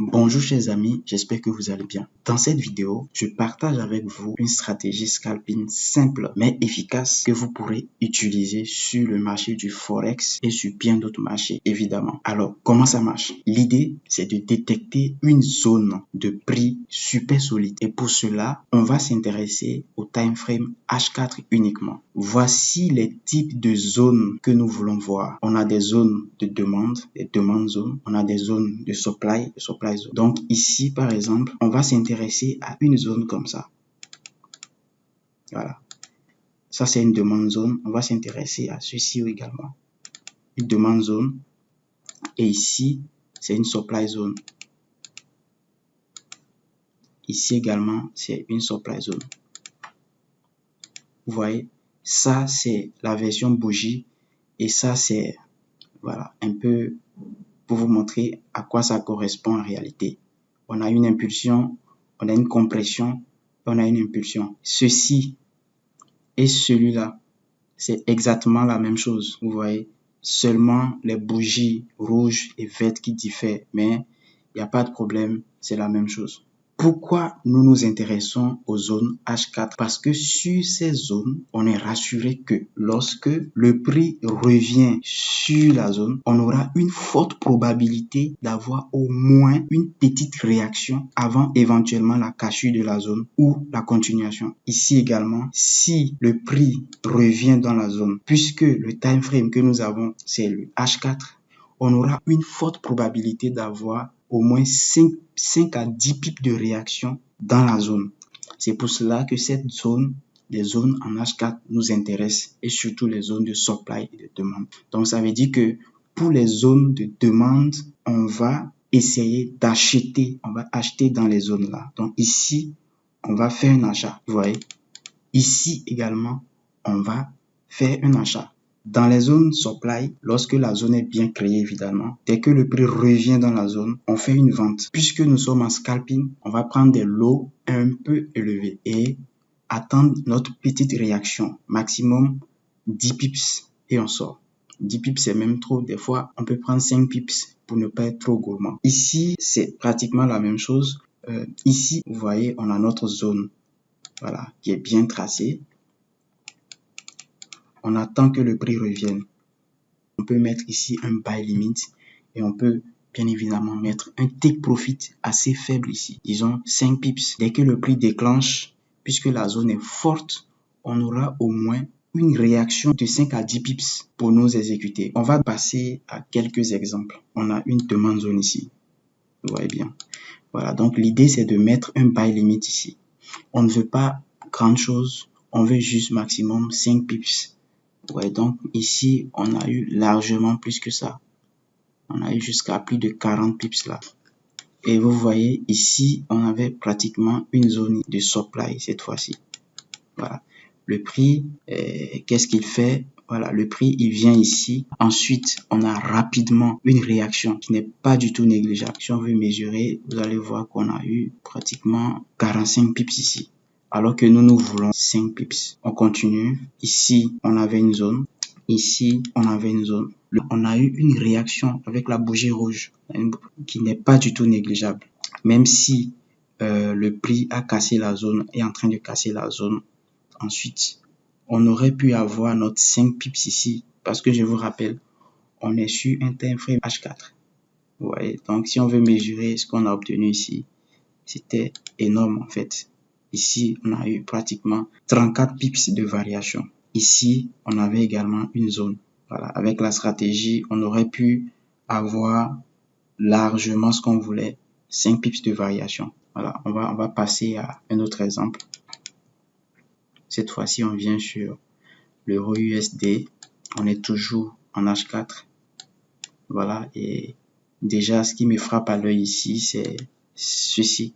Bonjour chers amis, j'espère que vous allez bien. Dans cette vidéo, je partage avec vous une stratégie scalping simple mais efficace que vous pourrez utiliser sur le marché du Forex et sur bien d'autres marchés évidemment. Alors, comment ça marche? L'idée, c'est de détecter une zone de prix super solide et pour cela, on va s'intéresser au time frame H4 uniquement. Voici les types de zones que nous voulons voir. On a des zones de demande, des demandes zones. On a des zones de supply zone. Donc ici, par exemple, on va s'intéresser à une zone comme ça. Voilà. Ça, c'est une demande zone. On va s'intéresser à ceci également. Une demande zone. Et ici, c'est une supply zone. Ici également, c'est une supply zone. Vous voyez, ça, c'est la version bougie. Et ça, c'est, voilà, un peu pour vous montrer à quoi ça correspond en réalité. On a une impulsion, on a une compression, on a une impulsion. Ceci et celui-là, c'est exactement la même chose. Vous voyez, seulement les bougies rouges et vertes qui diffèrent, mais il n'y a pas de problème, c'est la même chose. Pourquoi nous nous intéressons aux zones H4? Parce que sur ces zones, on est rassuré que lorsque le prix revient sur la zone, on aura une forte probabilité d'avoir au moins une petite réaction avant éventuellement la cassure de la zone ou la continuation. Ici également, si le prix revient dans la zone, puisque le time frame que nous avons, c'est le H4, on aura une forte probabilité d'avoir au moins 5 à 10 pips de réaction dans la zone. C'est pour cela que cette zone, les zones en H4 nous intéressent et surtout les zones de supply et de demande. Donc ça veut dire que pour les zones de demande, on va essayer d'acheter, on va acheter dans les zones là. Donc ici, on va faire un achat, vous voyez. Ici également, on va faire un achat. Dans les zones supply, lorsque la zone est bien créée évidemment, dès que le prix revient dans la zone, on fait une vente. Puisque nous sommes en scalping, on va prendre des lots un peu élevés et attendre notre petite réaction, maximum 10 pips et on sort. 10 pips c'est même trop, des fois on peut prendre 5 pips pour ne pas être trop gourmand. Ici, c'est pratiquement la même chose. Ici, vous voyez, on a notre zone, voilà, qui est bien tracée. On attend que le prix revienne. On peut mettre ici un buy limit et on peut bien évidemment mettre un take profit assez faible ici. Disons 5 pips. Dès que le prix déclenche, puisque la zone est forte, on aura au moins une réaction de 5 à 10 pips pour nous exécuter. On va passer à quelques exemples. On a une demande zone ici. Vous voyez bien. Voilà, donc l'idée c'est de mettre un buy limit ici. On ne veut pas grand chose, on veut juste maximum 5 pips. Ouais, donc ici, on a eu largement plus que ça. On a eu jusqu'à plus de 40 pips là. Et vous voyez, ici, on avait pratiquement une zone de supply cette fois-ci. Voilà. Le prix, qu'est-ce qu'il fait? Voilà, le prix, il vient ici. Ensuite, on a rapidement une réaction qui n'est pas du tout négligeable. Si on veut mesurer, vous allez voir qu'on a eu pratiquement 45 pips ici. Alors que nous voulons 5 pips. On continue. Ici, on avait une zone. Ici, on avait une zone. On a eu une réaction avec la bougie rouge qui n'est pas du tout négligeable. Même si le prix a cassé la zone, est en train de casser la zone. Ensuite, on aurait pu avoir notre 5 pips ici. Parce que je vous rappelle, on est sur un time frame H4. Vous voyez, donc si on veut mesurer ce qu'on a obtenu ici, c'était énorme en fait. Ici, on a eu pratiquement 34 pips de variation. Ici, on avait également une zone. Voilà, avec la stratégie, on aurait pu avoir largement ce qu'on voulait, 5 pips de variation. Voilà, on va passer à un autre exemple. Cette fois-ci, on vient sur l'euro USD. On est toujours en H4. Voilà, et déjà, ce qui me frappe à l'œil ici, c'est ceci.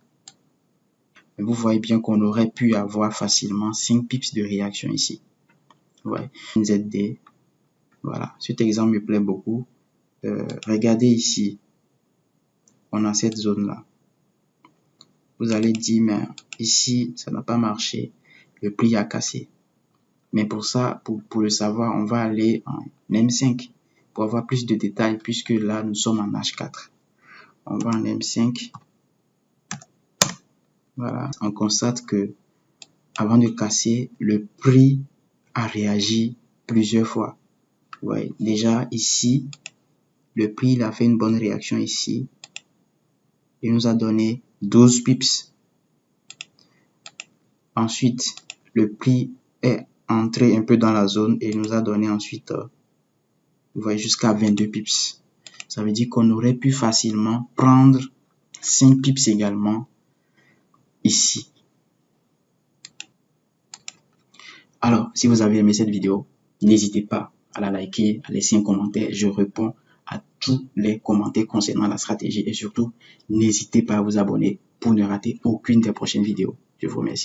Vous voyez bien qu'on aurait pu avoir facilement 5 pips de réaction ici. Ouais, ZD. Voilà, cet exemple me plaît beaucoup. Regardez ici. On a cette zone-là. Vous allez dire, mais ici, ça n'a pas marché. Le prix a cassé. Mais pour ça, pour le savoir, on va aller en M5 pour avoir plus de détails puisque là, nous sommes en H4. on va en M5. Voilà, on constate que avant de casser, le prix a réagi plusieurs fois. Ouais, déjà ici, le prix il a fait une bonne réaction ici. Il nous a donné 12 pips. Ensuite, le prix est entré un peu dans la zone et il nous a donné ensuite, vous voyez, jusqu'à 22 pips. Ça veut dire qu'on aurait pu facilement prendre 5 pips également ici. Alors, si vous avez aimé cette vidéo, n'hésitez pas à la liker, à laisser un commentaire. Je réponds à tous les commentaires concernant la stratégie et surtout, n'hésitez pas à vous abonner pour ne rater aucune des prochaines vidéos. Je vous remercie.